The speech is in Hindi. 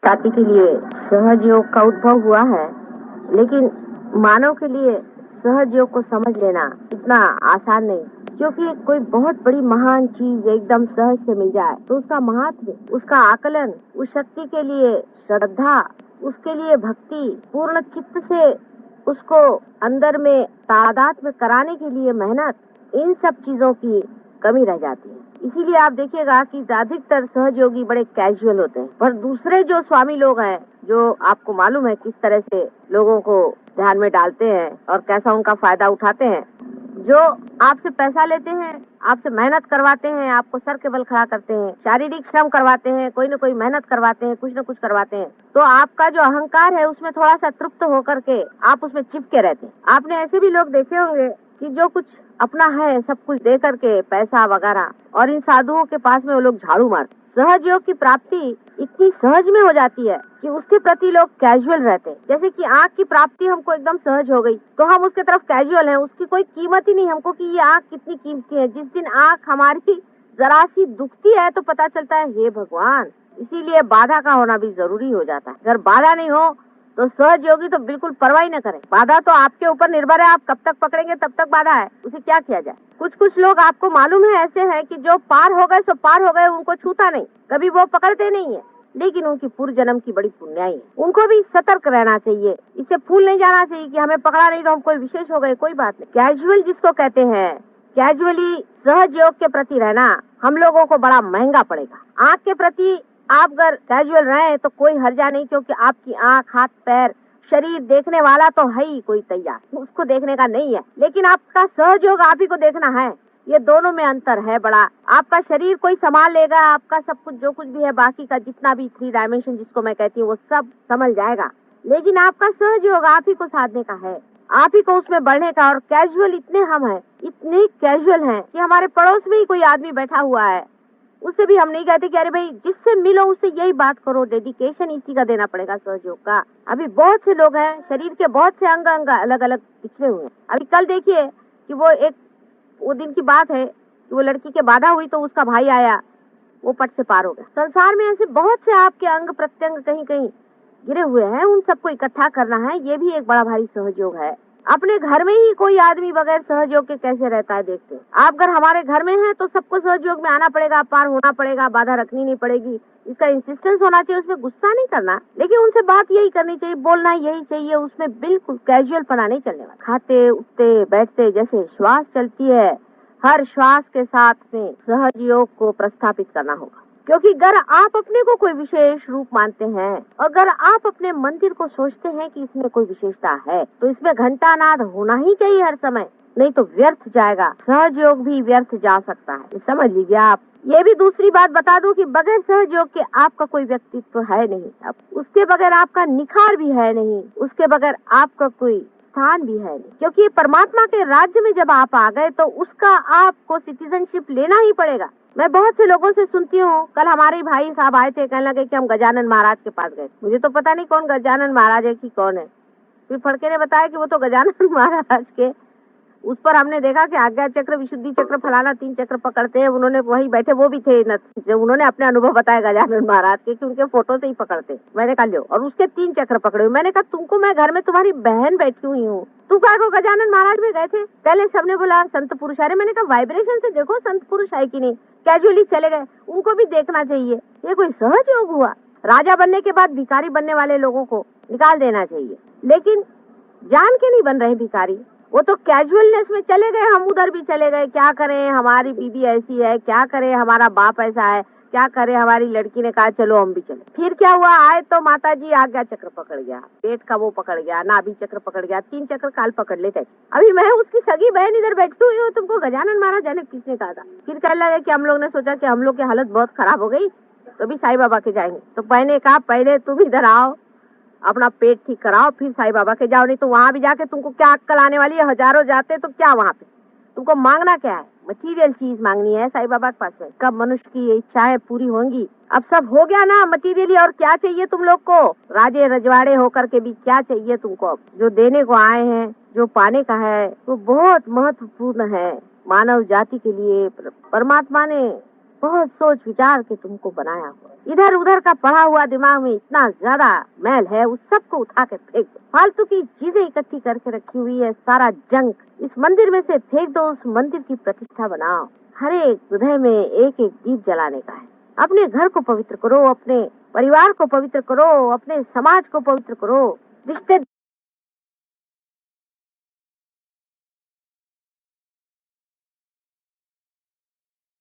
जाति के लिए सहज योग का उद्भव हुआ है, लेकिन मानव के लिए सहज योग को समझ लेना इतना आसान नहीं, क्योंकि कोई बहुत बड़ी महान चीज एकदम सहज से मिल जाए तो उसका महत्व, उसका आकलन, उस शक्ति के लिए श्रद्धा, उसके लिए भक्ति, पूर्ण चित्त से उसको अंदर में तादाद में कराने के लिए मेहनत, इन सब चीजों की कमी रह जाती है। इसीलिए आप देखिएगा कि अधिकतर सहयोगी बड़े कैजुअल होते हैं, पर दूसरे जो स्वामी लोग हैं, जो आपको मालूम है किस तरह से लोगों को ध्यान में डालते हैं और कैसा उनका फायदा उठाते हैं, जो आपसे पैसा लेते हैं, आपसे मेहनत करवाते हैं, आपको सर के बल खड़ा करते हैं, शारीरिक श्रम करवाते हैं, कोई न कोई मेहनत करवाते हैं, कुछ न कुछ करवाते हैं, तो आपका जो अहंकार है उसमें थोड़ा सा तृप्त होकर के आप उसमें चिपके रहते हैं। आपने ऐसे भी लोग देखे होंगे कि जो कुछ अपना है सब कुछ दे करके पैसा वगैरह, और इन साधुओं के पास में वो लोग झाड़ू मारते। सहज योग की प्राप्ति इतनी सहज में हो जाती है कि उसके प्रति लोग कैजुअल रहते हैं। जैसे कि आँख की प्राप्ति हमको एकदम सहज हो गई तो हम उसके तरफ कैजुअल हैं, उसकी कोई कीमत ही नहीं हमको कि ये आँख कितनी कीमती है। जिस दिन आँख हमारी जरा सी दुखती है तो पता चलता है हे भगवान। इसीलिए बाधा का होना भी जरूरी हो जाता है। अगर बाधा नहीं हो तो सहज योगी तो बिल्कुल परवाह ही न करें। बाधा तो आपके ऊपर निर्भर है, आप कब तक पकड़ेंगे तब तक बाधा है, उसे क्या किया जाए। कुछ लोग आपको मालूम है ऐसे हैं कि जो पार हो गए सो पार हो गए, उनको छूता नहीं, कभी वो पकड़ते नहीं है, लेकिन उनकी पूर्व जन्म की बड़ी पुण्याई है। उनको भी सतर्क रहना चाहिए, इससे फूल नहीं जाना चाहिए कि हमें पकड़ा नहीं तो हम कोई विशेष हो गए, कोई बात नहीं। कैजुअल जिसको कहते हैं, कैजुअली सहज योग के प्रति रहना हम लोगों को बड़ा महंगा पड़ेगा। आँख के प्रति आप अगर कैजुअल रहे तो कोई हर्जा नहीं, क्योंकि आपकी आँख, हाथ, पैर, शरीर देखने वाला तो है ही कोई तैयार, उसको देखने का नहीं है, लेकिन आपका सहयोग आप ही को देखना है। ये दोनों में अंतर है बड़ा। आपका शरीर कोई संभाल लेगा, आपका सब कुछ जो कुछ भी है, बाकी का जितना भी 3 डायमेंशन जिसको मैं कहती हूँ वो सब संभल जाएगा, लेकिन आपका सहयोग आप ही को साधने का है, आप ही को उसमें बढ़ने का। और कैजुअल इतने हम हैं, इतने कैजुअल हैं कि हमारे पड़ोस में ही कोई आदमी बैठा हुआ है, उससे भी हम नहीं कहते कि अरे भाई जिससे मिलो उससे यही बात करो। डेडिकेशन इसी का देना पड़ेगा सहयोग का। अभी बहुत से लोग हैं, शरीर के बहुत से अंग अलग अलग पिछड़े हुए हैं। अभी कल देखिए कि वो दिन की बात है कि वो लड़की के बाधा हुई तो उसका भाई आया, वो पट से पार हो गया। संसार में ऐसे बहुत से आपके अंग प्रत्यंग कहीं कहीं गिरे हुए हैं, उन सबको इकट्ठा करना है, ये भी एक बड़ा भारी सहयोग है। अपने घर में ही कोई आदमी बगैर सहयोग के कैसे रहता है देखते हैं। आप अगर हमारे घर में हैं तो सबको सहयोग में आना पड़ेगा, पार होना पड़ेगा, बाधा रखनी नहीं पड़ेगी, इसका इंसिस्टेंस होना चाहिए, उसमें गुस्सा नहीं करना, लेकिन उनसे बात यही करनी चाहिए, बोलना यही चाहिए, उसमें बिल्कुल कैजुअल पना नहीं चलने वाला। खाते उठते बैठते जैसे श्वास चलती है, हर श्वास के साथ में सहयोग को प्रस्थापित करना होगा। क्योंकि अगर आप अपने को कोई विशेष रूप मानते हैं, अगर आप अपने मंदिर को सोचते हैं कि इसमें कोई विशेषता है, तो इसमें घंटानाद होना ही चाहिए हर समय, नहीं तो व्यर्थ जाएगा, सहयोग भी व्यर्थ जा सकता है, समझ लीजिए आप। ये भी दूसरी बात बता दूं कि बगैर सहयोग के आपका कोई व्यक्तित्व है नहीं, अब उसके बगैर आपका निखार भी है नहीं, उसके बगैर आपका कोई स्थान भी है नहीं। क्योंकि परमात्मा के राज्य में जब आप आ गए तो उसका आपको सिटीजनशिप लेना ही पड़ेगा। मैं बहुत से लोगों से सुनती हूँ, कल हमारे भाई साहब आए थे, कहने लगे कि हम गजानन महाराज के पास गए। मुझे तो पता नहीं कौन गजानन महाराज है कि कौन है, फिर फड़के ने बताया कि वो तो गजानन महाराज के, उस पर हमने देखा कि आज्ञा चक्र, विशुद्धि चक्र, फलाना 3 चक्र पकड़ते हैं। उन्होंने वही बैठे, वो भी थे, उन्होंने अपने अनुभव बताया गजानन महाराज के कि उनके फोटो से ही पकड़ते। मैंने कहा लो, और उसके 3 चक्र पकड़े हुए। मैंने कहा तुमको, मैं घर में तुम्हारी बहन बैठी हुई हूँ, तुम क्या को गजानन महाराज में गए थे? पहले सबने बोला संत पुरुष है। मैंने कहा वाइब्रेशन से देखो संत पुरुष है कि नहीं, कैजुअली चले गए, उनको भी देखना चाहिए। ये कोई सहज योग हुआ? राजा बनने के बाद भिखारी बनने वाले लोगों को निकाल देना चाहिए, लेकिन जान के नहीं बन रहे भिखारी, वो तो कैजुअलनेस में चले गए। हम उधर भी चले गए, क्या करें हमारी बीबी ऐसी है, क्या करें हमारा बाप ऐसा है, क्या करें हमारी लड़की ने कहा चलो हम भी चले। फिर क्या हुआ, आए तो माता जी आज्ञा चक्र पकड़ गया, पेट का वो पकड़ गया, नाभि चक्र पकड़ गया, 3 चक्र काल पकड़ लेते। अभी मैं उसकी सगी बहन इधर बैठी हुई हूँ, तुमको गजानन महाराज जाने किसने कहा था? फिर कहने लगे कि हम लोग ने सोचा कि हम लोग की हालत बहुत खराब हो गई तो भी साईं बाबा के जाएंगे। तो मैंने कहा पहले तुम इधर आओ, अपना पेट ठीक कराओ, फिर साईं बाबा के जाओ, नहीं तो वहाँ भी जाके तुमको क्या अक्कल आने वाली है। हजारों जाते तो क्या वहाँ पे तुमको मांगना क्या है? मटीरियल चीज मांगनी है साईं बाबा के पास में। कब मनुष्य की इच्छाएं पूरी होंगी? अब सब हो गया ना मटीरियली, और क्या चाहिए तुम लोग को? राजे रजवाड़े होकर के भी क्या चाहिए तुमको? अब जो देने को आए हैं, जो पाने का है, वो बहुत महत्वपूर्ण है मानव जाति के लिए। परमात्मा ने बहुत सोच विचार के तुमको बनाया हुआ। इधर उधर का पढ़ा हुआ दिमाग में इतना ज्यादा मैल है, उस सबको उठा के फेंक दो। फालतू की चीजें इकट्ठी करके रखी हुई है, सारा जंक इस मंदिर में से फेंक दो, उस मंदिर की प्रतिष्ठा बनाओ। हर एक हृदय में एक एक दीप जलाने का है। अपने घर को पवित्र करो, अपने परिवार को पवित्र करो, अपने समाज को पवित्र करो, रिश्ते